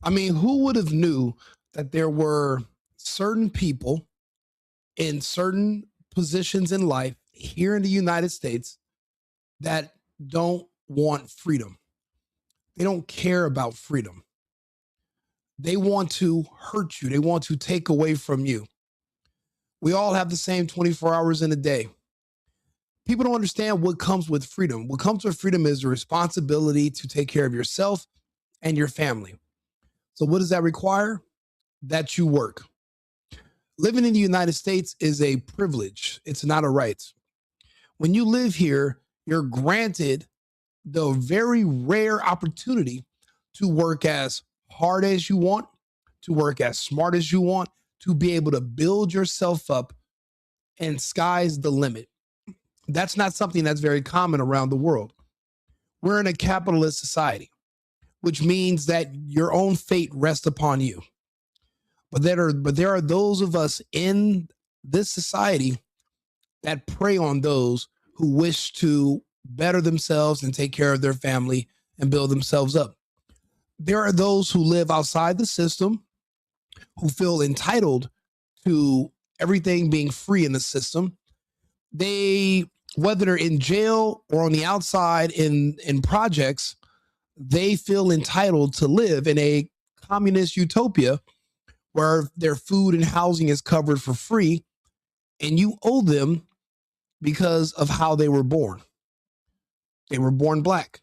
I mean, who would have knew that there were certain people in certain positions in life here in the United States that don't want freedom. They don't care about freedom. They want to hurt you. They want to take away from you. We all have the same 24 hours in a day. People don't understand what comes with freedom. What comes with freedom is the responsibility to take care of yourself and your family. So, what does that require? That you work. Living in the United States is a privilege, it's not a right. When you live here, you're granted the very rare opportunity to work as hard as you want, to work as smart as you want, to be able to build yourself up, and sky's the limit. That's not something that's very common around the world. We're in a capitalist society, which means that your own fate rests upon you. But there are those of us in this society that prey on those who wish to better themselves and take care of their family and build themselves up. There are those who live outside the system who feel entitled to everything being free in the system. They, whether they're in jail or on the outside in projects, they feel entitled to live in a communist utopia where their food and housing is covered for free, and you owe them because of how they were born. They were born black.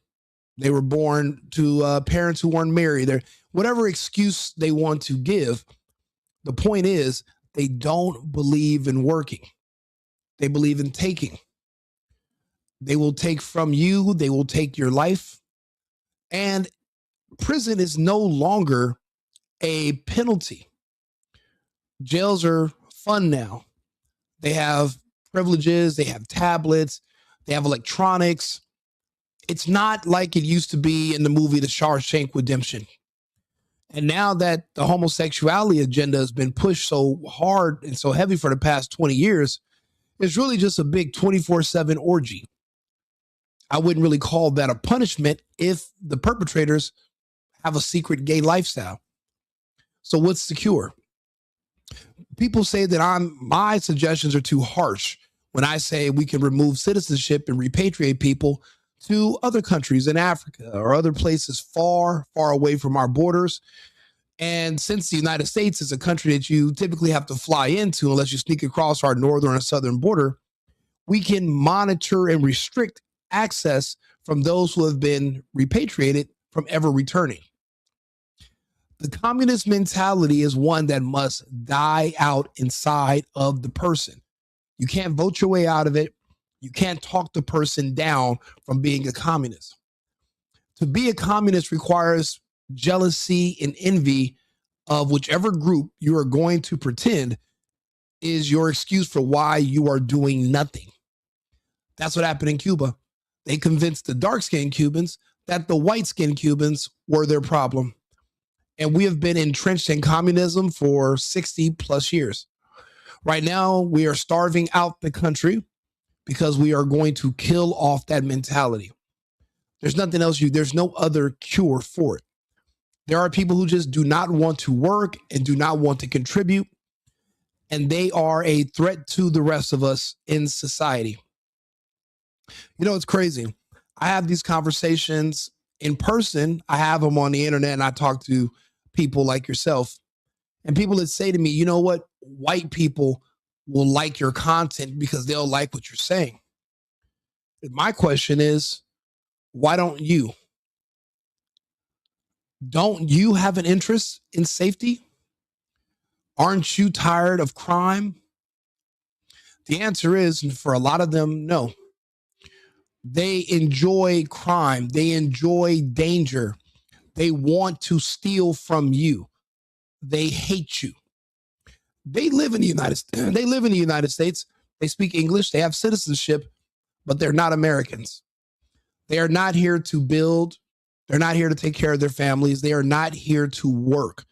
They were born to parents who weren't married. They're, whatever excuse they want to give, the point is they don't believe in working. They believe in taking. They will take from you. They will take your life. And prison is no longer a penalty. Jails are fun now. They have privileges, they have tablets, they have electronics. It's not like it used to be in the movie The Shawshank Redemption. And now that the homosexuality agenda has been pushed so hard and so heavy for the past 20 years, it's really just a big 24/7 orgy. I wouldn't really call that a punishment if the perpetrators have a secret gay lifestyle. So what's the cure? People say that my suggestions are too harsh when I say we can remove citizenship and repatriate people to other countries in Africa or other places far, far away from our borders. And since the United States is a country that you typically have to fly into unless you sneak across our northern or southern border, we can monitor and restrict access from those who have been repatriated from ever returning. The communist mentality is one that must die out inside of the person. You can't vote your way out of it. You can't talk the person down from being a communist. To be a communist requires jealousy and envy of whichever group you are going to pretend is your excuse for why you are doing nothing. That's what happened in Cuba. They convinced the dark-skinned Cubans that the white-skinned Cubans were their problem. And we have been entrenched in communism for 60 plus years. Right now, we are starving out the country because we are going to kill off that mentality. There's nothing else. There's no other cure for it. There are people who just do not want to work and do not want to contribute. And they are a threat to the rest of us in society. You know, it's crazy. I have these conversations in person. I have them on the internet, and I talk to people like yourself, and people that say to me, you know what, white people will like your content because they'll like what you're saying. And my question is, why don't you? Don't you have an interest in safety? Aren't you tired of crime? The answer is, for a lot of them, no. They enjoy crime. They enjoy danger. They want to steal from you. They hate you. They live in the United States. They speak English. They have citizenship, but they're not Americans. They are not here to build. They're not here to take care of their families. They are not here to work.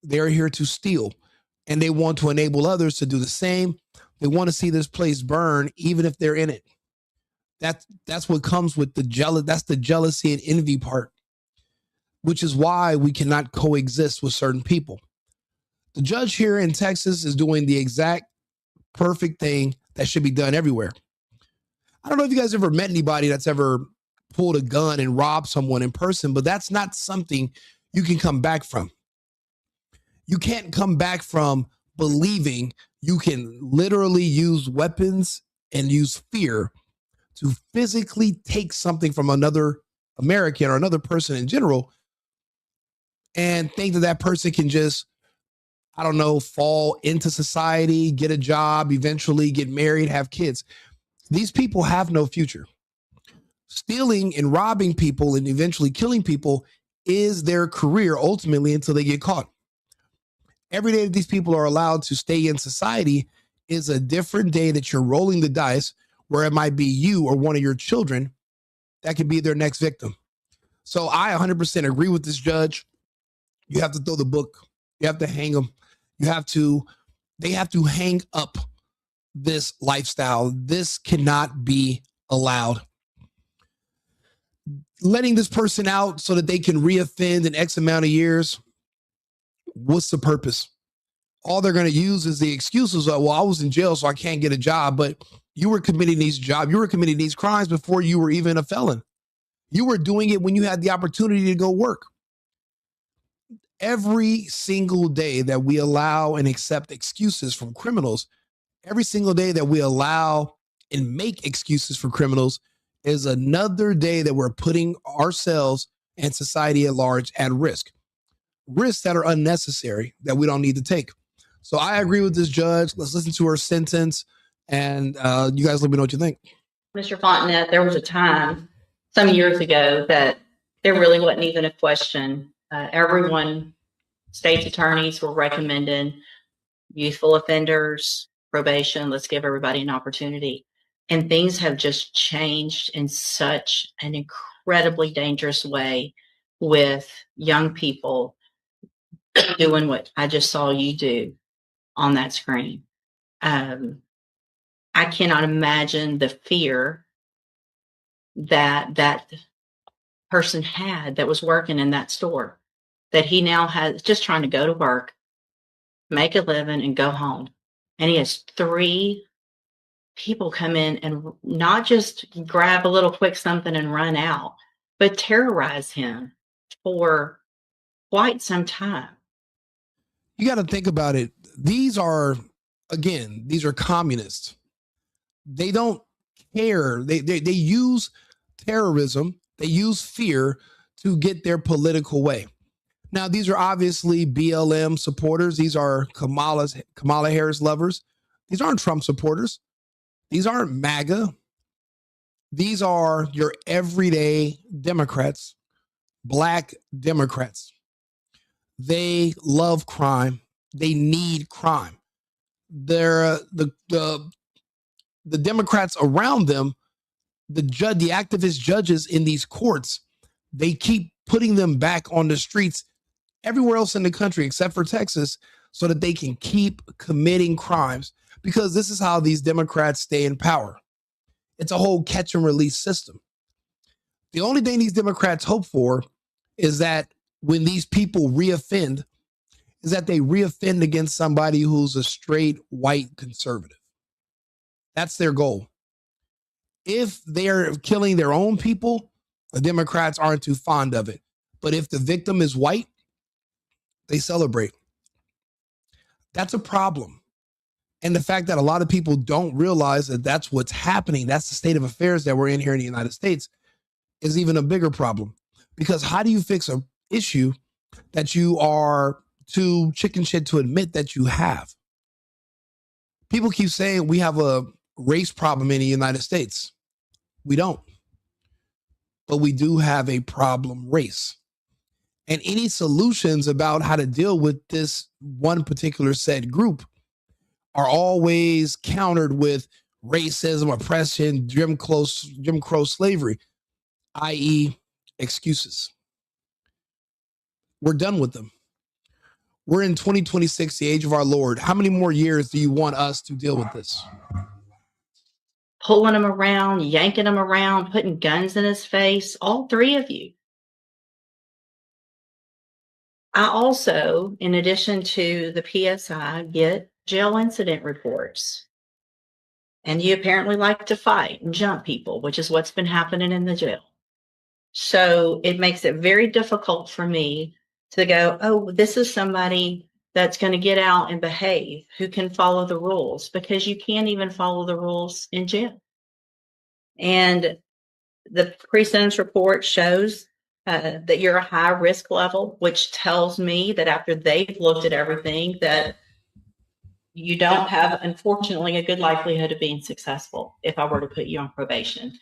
They are here to steal, and they want to enable others to do the same. They want to see this place burn, even if they're in it. That's what comes with the jealous. That's the jealousy and envy part. which is why we cannot coexist with certain people. The judge here in Texas is doing the exact perfect thing that should be done everywhere. I don't know if you guys ever met anybody that's ever pulled a gun and robbed someone in person, but that's not something you can come back from. You can't come back from believing you can literally use weapons and use fear to physically take something from another American or another person in general and think that that person can just, I don't know, fall into society, get a job, eventually get married, have kids. These people have no future. Stealing and robbing people and eventually killing people is their career ultimately until they get caught. Every day that these people are allowed to stay in society is a different day that you're rolling the dice, where it might be you or one of your children that could be their next victim. So I 100% agree with this judge. You have to throw the book. You have to hang them. They have to hang up this lifestyle. This cannot be allowed. Letting this person out so that they can reoffend in X amount of years, what's the purpose? All they're going to use is the excuses of, well, I was in jail, so I can't get a job. But you were committing these crimes before you were even a felon. You were doing it when you had the opportunity to go work. Every single day that we allow and accept excuses from criminals, every single day that we allow and make excuses for criminals is another day that we're putting ourselves and society at large at risk. Risks that are unnecessary, that we don't need to take. So I agree with this judge. Let's listen to her sentence, and you guys let me know what you think. Mr. Fontenette, there was a time some years ago that there really wasn't even a question. Everyone, state's attorneys were recommending youthful offenders, probation. Let's give everybody an opportunity. And things have just changed in such an incredibly dangerous way with young people doing what I just saw you do on that screen. I cannot imagine the fear that person had that was working in that store, that he now has, just trying to go to work, make a living, and go home. And he has 3 people come in and not just grab a little quick something and run out, but terrorize him for quite some time. You got to think about it. These are communists. They don't care. They use terrorism. They use fear to get their political way. Now, these are obviously BLM supporters. These are Kamala Harris lovers. These aren't Trump supporters. These aren't MAGA. These are your everyday Democrats, Black Democrats. They love crime. They need crime. They're the Democrats around them, the activist judges in these courts, they keep putting them back on the streets everywhere else in the country except for Texas, so that they can keep committing crimes, because this is how these Democrats stay in power. It's a whole catch and release system. The only thing these Democrats hope for is that when these people reoffend, is that they reoffend against somebody who's a straight white conservative. That's their goal. If they're killing their own people, the Democrats aren't too fond of it. But if the victim is white, they celebrate. That's a problem. And the fact that a lot of people don't realize that that's what's happening, that's the state of affairs that we're in here in the United States, is even a bigger problem. Because how do you fix an issue that you are too chicken shit to admit that you have? People keep saying we have a race problem in the United States. We don't. But we do have a problem race. And any solutions about how to deal with this one particular said group are always countered with racism, oppression, Jim Crow slavery, i.e. excuses. We're done with them. We're in 2026, the age of our Lord. How many more years do you want us to deal with this? Pulling him around, yanking him around, putting guns in his face, all 3 of you. I also, in addition to the PSI, get jail incident reports. And you apparently like to fight and jump people, which is what's been happening in the jail. So it makes it very difficult for me to go, oh, this is somebody that's going to get out and behave, who can follow the rules, because you can't even follow the rules in jail. And the pre-sentence report shows that you're a high risk level, which tells me that after they've looked at everything, that you don't have, unfortunately, a good likelihood of being successful if I were to put you on probation.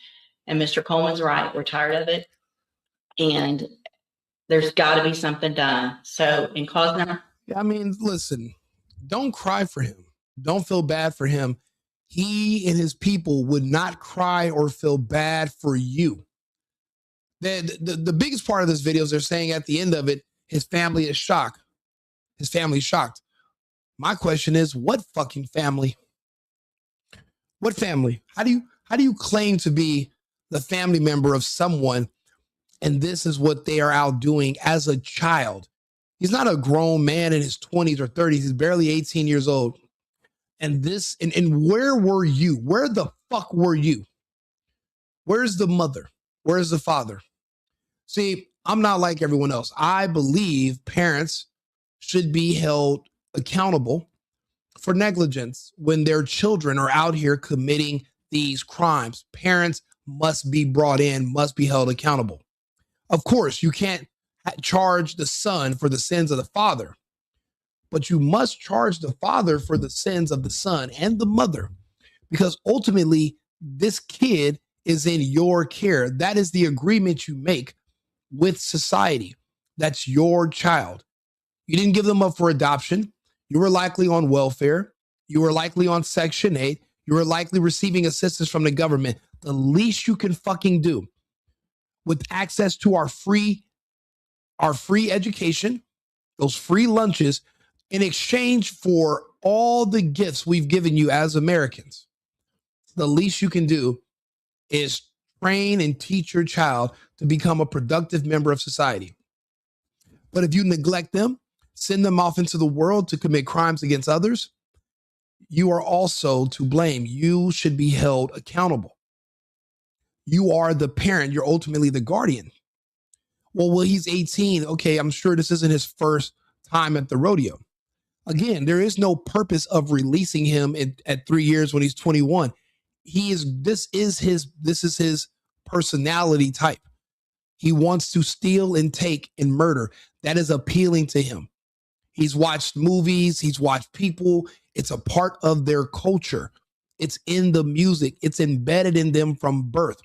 And Mr. Coleman's right. We're tired of it. And there's got to be something done. So in cause number... I mean, listen, don't cry for him. Don't feel bad for him. He and his people would not cry or feel bad for you. The biggest part of this video is they're saying at the end of it, his family is shocked. His family's shocked. My question is, what fucking family? What family? How do you claim to be the family member of someone, and this is what they are out doing as a child? He's not a grown man in his 20s or 30s. He's barely 18 years old. And this, and where were you? Where the fuck were you? Where's the mother? Where's the father? See, I'm not like everyone else. I believe parents should be held accountable for negligence when their children are out here committing these crimes. Parents must be brought in, must be held accountable. Of course, you can't charge the son for the sins of the father, but you must charge the father for the sins of the son and the mother, because ultimately this kid is in your care. That is the agreement you make with society. That's your child. You didn't give them up for adoption. You were likely on welfare. You were likely on Section 8. You were likely receiving assistance from the government. The least you can fucking do with access to our free education, those free lunches, in exchange for all the gifts we've given you as Americans, the least you can do is train and teach your child to become a productive member of society. But if you neglect them, send them off into the world to commit crimes against others, you are also to blame. You should be held accountable. You are the parent. You're ultimately the guardian. Well, he's 18. Okay, I'm sure this isn't his first time at the rodeo. Again, there is no purpose of releasing him at 3 years when he's 21. This is his personality type. He wants to steal and take and murder. That is appealing to him. He's watched movies. He's watched people. It's a part of their culture. It's in the music. It's embedded in them from birth.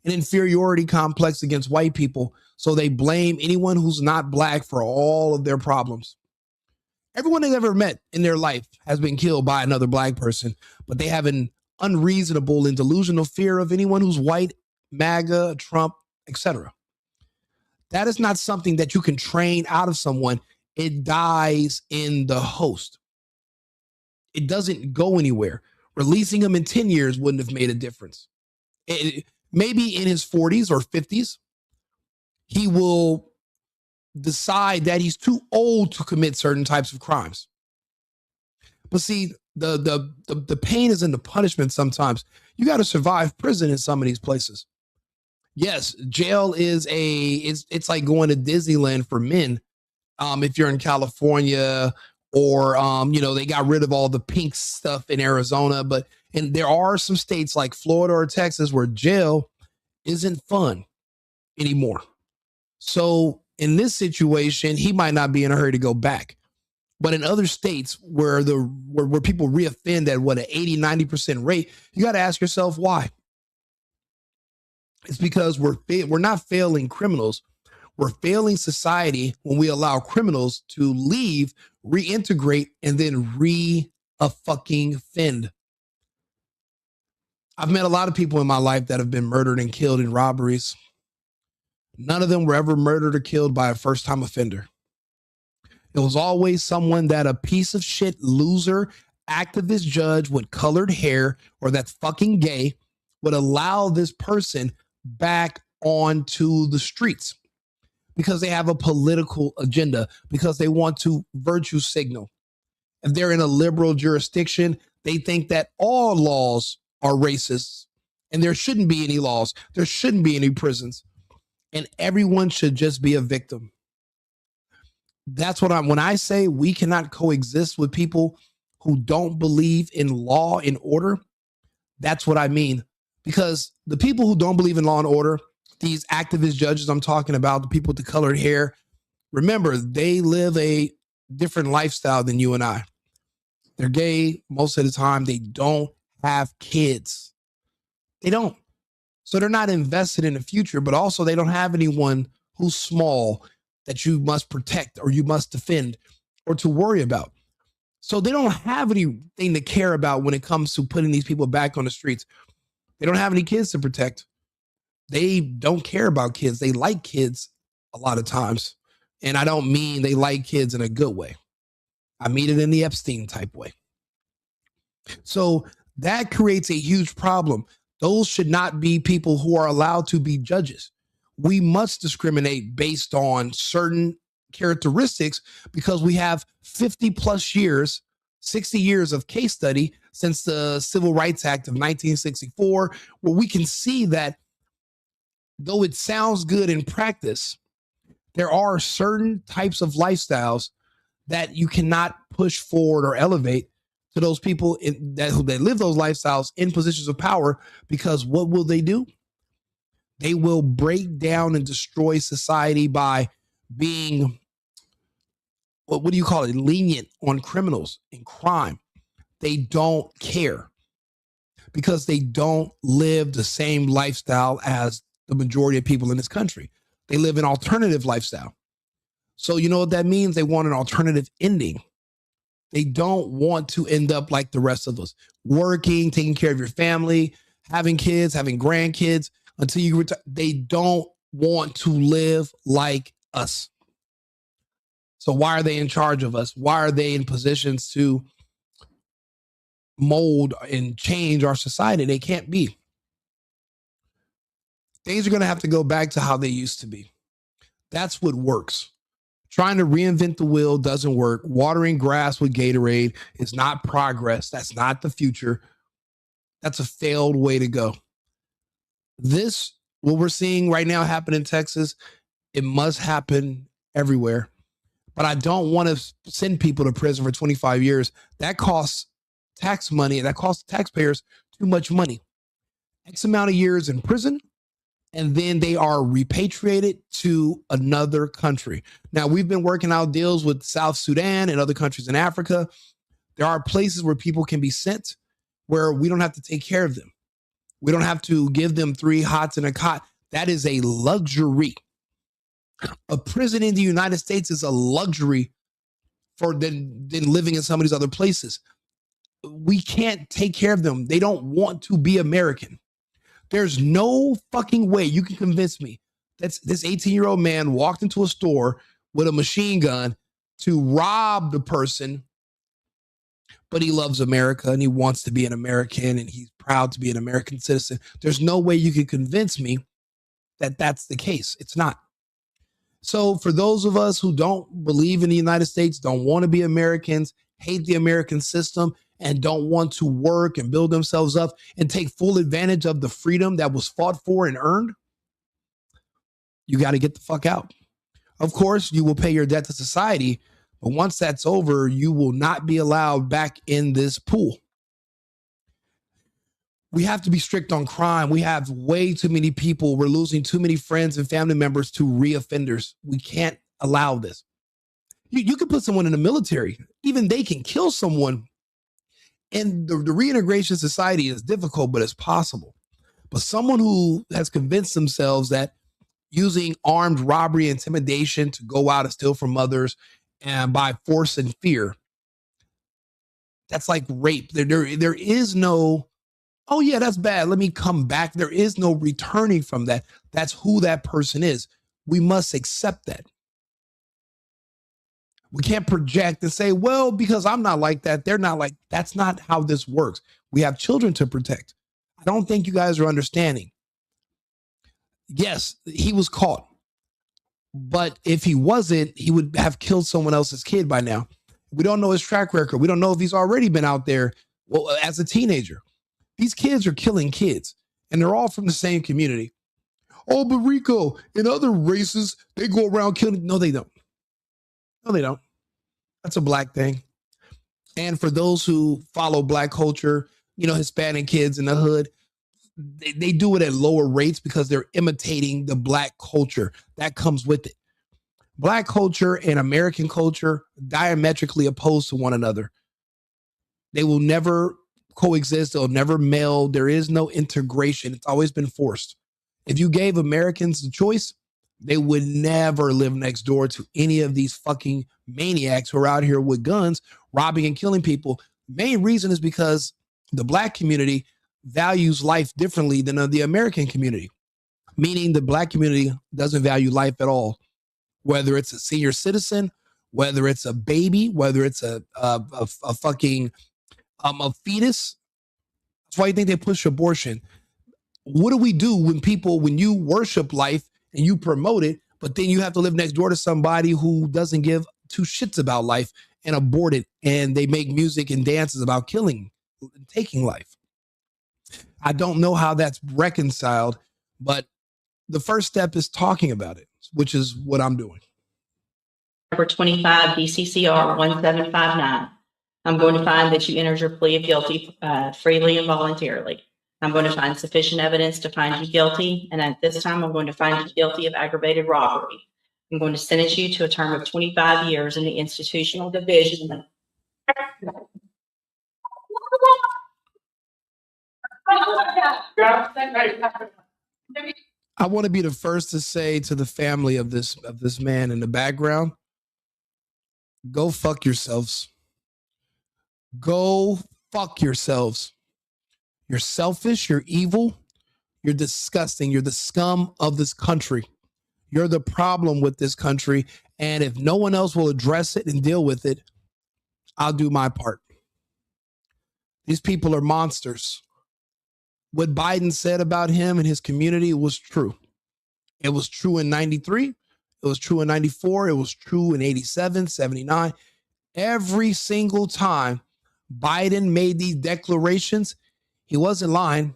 An inferiority complex against white people. So they blame anyone who's not black for all of their problems. Everyone they've ever met in their life has been killed by another black person, but they have an unreasonable and delusional fear of anyone who's white, MAGA, Trump, etc. That is not something that you can train out of someone. It dies in the host. It doesn't go anywhere. Releasing him in 10 years wouldn't have made a difference. Maybe in his 40s or 50s, he will decide that he's too old to commit certain types of crimes. But see, the pain is in the punishment sometimes. You got to survive prison in some of these places. Yes, jail is it's like going to Disneyland for men. If you're in California or, they got rid of all the pink stuff in Arizona, and there are some states like Florida or Texas where jail isn't fun anymore. So in this situation, he might not be in a hurry to go back. But in other states where people reoffend at what, an 80-90% rate, you got to ask yourself why. It's because we're not failing criminals. We're failing society when we allow criminals to leave, reintegrate, and then re-fucking-offend. I've met a lot of people in my life that have been murdered and killed in robberies. None of them were ever murdered or killed by a first-time offender. It was always someone that a piece of shit loser activist judge with colored hair or that's fucking gay would allow this person back onto the streets. because they have a political agenda, because they want to virtue signal. If they're in a liberal jurisdiction, they think that all laws are racist and there shouldn't be any laws. There shouldn't be any prisons. And everyone should just be a victim. That's what when I say we cannot coexist with people who don't believe in law and order, that's what I mean. Because the people who don't believe in law and order, these activist judges I'm talking about, the people with the colored hair, remember, they live a different lifestyle than you and I. They're gay most of the time. They don't have kids. They don't. So they're not invested in the future, but also they don't have anyone who's small that you must protect or you must defend or to worry about. So they don't have anything to care about when it comes to putting these people back on the streets. They don't have any kids to protect. They don't care about kids. They like kids a lot of times. And I don't mean they like kids in a good way. I mean it in the Epstein type way. So that creates a huge problem. Those should not be people who are allowed to be judges. We must discriminate based on certain characteristics because we have 50 plus years, 60 years of case study since the Civil Rights Act of 1964, where we can see that though it sounds good in practice, there are certain types of lifestyles that you cannot push forward or elevate to those people that live those lifestyles in positions of power, because what will they do? They will break down and destroy society by being, what do you call it, lenient on criminals and crime. They don't care because they don't live the same lifestyle as the majority of people in this country. They live an alternative lifestyle. So you know what that means? They want an alternative ending. They don't want to end up like the rest of us, working, taking care of your family, having kids, having grandkids until you retire. They don't want to live like us. So why are they in charge of us? Why are they in positions to mold and change our society? They can't be. Things are going to have to go back to how they used to be. That's what works. Trying to reinvent the wheel doesn't work. Watering grass with Gatorade is not progress. That's not the future. That's a failed way to go. This, what we're seeing right now happen in Texas, it must happen everywhere. But I don't want to send people to prison for 25 years. That costs tax money. That costs taxpayers too much money. X amount of years in prison, and then they are repatriated to another country. Now, we've been working out deals with South Sudan and other countries in Africa. There are places where people can be sent where we don't have to take care of them. We don't have to give them 3 hots and a cot. That is a luxury. A prison in the United States is a luxury for than living in some of these other places. We can't take care of them. They don't want to be American. There's no fucking way you can convince me that this 18-year-old man walked into a store with a machine gun to rob the person, but he loves America and he wants to be an American and he's proud to be an American citizen. There's no way you can convince me that that's the case. It's not. So for those of us who don't believe in the United States, don't want to be Americans, hate the American system, and don't want to work and build themselves up and take full advantage of the freedom that was fought for and earned, you got to get the fuck out. Of course, you will pay your debt to society, but once that's over, you will not be allowed back in this pool. We have to be strict on crime. We have way too many people. We're losing too many friends and family members to reoffenders. We can't allow this. You can put someone in the military. Even they can kill someone. And the reintegration society is difficult, but it's possible. But someone who has convinced themselves that using armed robbery, intimidation to go out and steal from others and by force and fear, that's like rape. There is no, oh yeah, that's bad, let me come back. There is no returning from that. That's who that person is. We must accept that. We can't project and say, well, because I'm not like that, they're not like, that's not how this works. We have children to protect. I don't think you guys are understanding. Yes, he was caught, But if he wasn't, he would have killed someone else's kid by now. We don't know his track record. We don't know if he's already been out there as a teenager. These kids are killing kids, and they're all from the same community. Oh, but Rico, in other races, they go around killing. No, they don't. No, they don't. That's a black thing. And for those who follow black culture, Hispanic kids in the hood, they do it at lower rates because they're imitating the black culture that comes with it. Black culture and American culture diametrically opposed to one another. They will never coexist. They'll never meld. There is no integration. It's always been forced. If you gave Americans the choice, they would never live next door to any of these fucking maniacs who are out here with guns, robbing and killing people. The main reason is because the black community values life differently than the American community, meaning the black community doesn't value life at all. Whether it's a senior citizen, whether it's a baby, whether it's a fucking a fetus. That's why you think they push abortion. What do we do when you worship life and you promote it, but then you have to live next door to somebody who doesn't give two shits about life and abort it, and they make music and dances about killing and taking life? I don't know how that's reconciled, but the first step is talking about it, which is what I'm doing. Number 25, DCCR 1759. I'm going to find that you entered your plea of guilty freely and voluntarily. I'm going to find sufficient evidence to find you guilty, and at this time, I'm going to find you guilty of aggravated robbery. I'm going to sentence you to a term of 25 years in the institutional division. I want to be the first to say to the family of this man in the background, go fuck yourselves. Go fuck yourselves. You're selfish, you're evil, you're disgusting, you're the scum of this country. You're the problem with this country, and if no one else will address it and deal with it, I'll do my part. These people are monsters. What Biden said about him and his community was true. It was true in 93. It was true in 94. It was true in 87, 79. Every single time Biden made these declarations, he wasn't lying.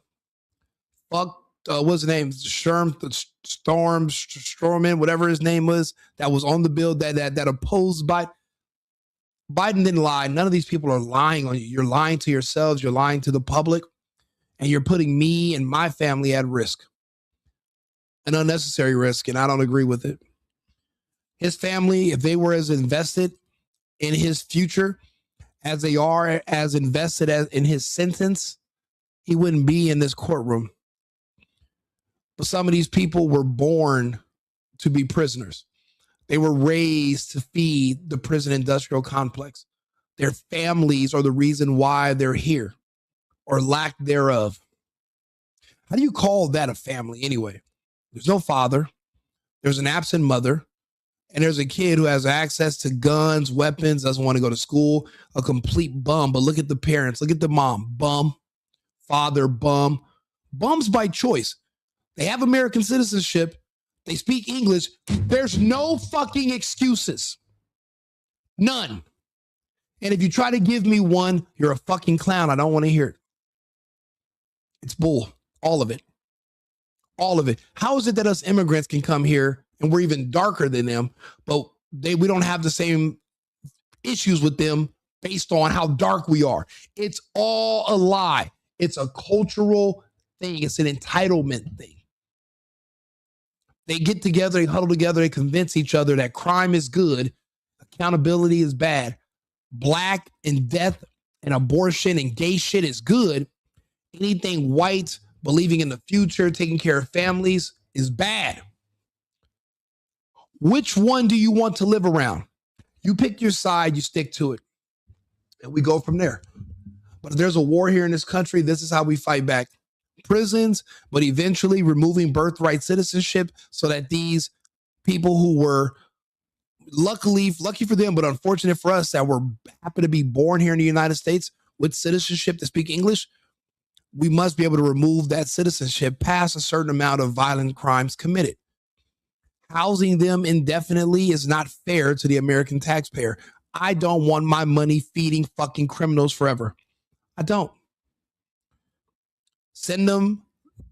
Fuck, what's his name? Storman, whatever his name was, that was on the bill that opposed Biden. Biden didn't lie. None of these people are lying on you. You're lying to yourselves. You're lying to the public. And you're putting me and my family at risk, an unnecessary risk, and I don't agree with it. His family, if they were as invested in his future as they are as invested as in his sentence, he wouldn't be in this courtroom. But some of these people were born to be prisoners. They were raised to feed the prison industrial complex. Their families are the reason why they're here, or lack thereof. How do you call that a family anyway? There's no father, there's an absent mother, and there's a kid who has access to guns, weapons, doesn't want to go to school, a complete bum. But look at the parents, look at the mom, bum, father, bum. Bums by choice. They have American citizenship, they speak English. There's no fucking excuses. None. And if you try to give me one, you're a fucking clown. I don't want to hear it. It's bull. All of it. All of it. How is it that us immigrants can come here and we're even darker than them, but we don't have the same issues with them based on how dark we are? It's all a lie. It's a cultural thing. It's an entitlement thing. They get together, they huddle together, they convince each other that crime is good, accountability is bad, black and death and abortion and gay shit is good. Anything white, believing in the future, taking care of families is bad. Which one do you want to live around? You pick your side, you stick to it, and we go from there. But if there's a war here in this country, this is how we fight back. Prisons, but eventually removing birthright citizenship so that these people who were lucky for them, but unfortunate for us, that were happen to be born here in the United States with citizenship to speak English, we must be able to remove that citizenship past a certain amount of violent crimes committed. Housing them indefinitely is not fair to the American taxpayer. I don't want my money feeding fucking criminals forever. I don't. Send them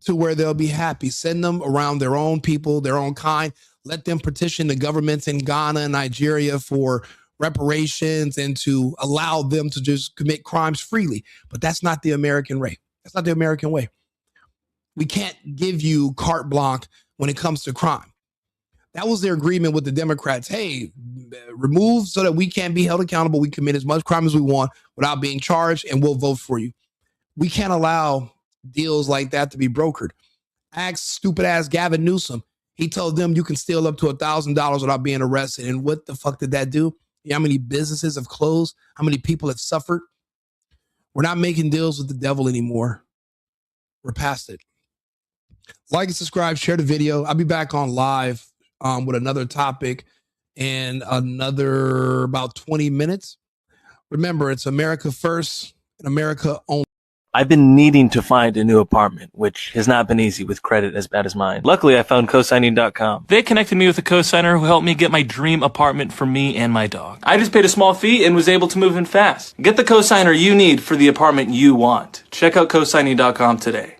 to where they'll be happy. Send them around their own people, their own kind. Let them petition the governments in Ghana and Nigeria for reparations and to allow them to just commit crimes freely. But that's not the American way. That's not the American way. We can't give you carte blanche when it comes to crime. That was their agreement with the Democrats. Hey, remove so that we can't be held accountable. We commit as much crime as we want without being charged, and we'll vote for you. We can't allow deals like that to be brokered. Ask stupid ass Gavin Newsom. He told them you can steal up to $1,000 without being arrested. And what the fuck did that do? You know how many businesses have closed? How many people have suffered? We're not making deals with the devil anymore. We're past it. Like and subscribe, share the video. I'll be back on live with another topic in another about 20 minutes. Remember, it's America first and America only. I've been needing to find a new apartment, which has not been easy with credit as bad as mine. Luckily, I found cosigning.com. They connected me with a cosigner who helped me get my dream apartment for me and my dog. I just paid a small fee and was able to move in fast. Get the cosigner you need for the apartment you want. Check out cosigning.com today.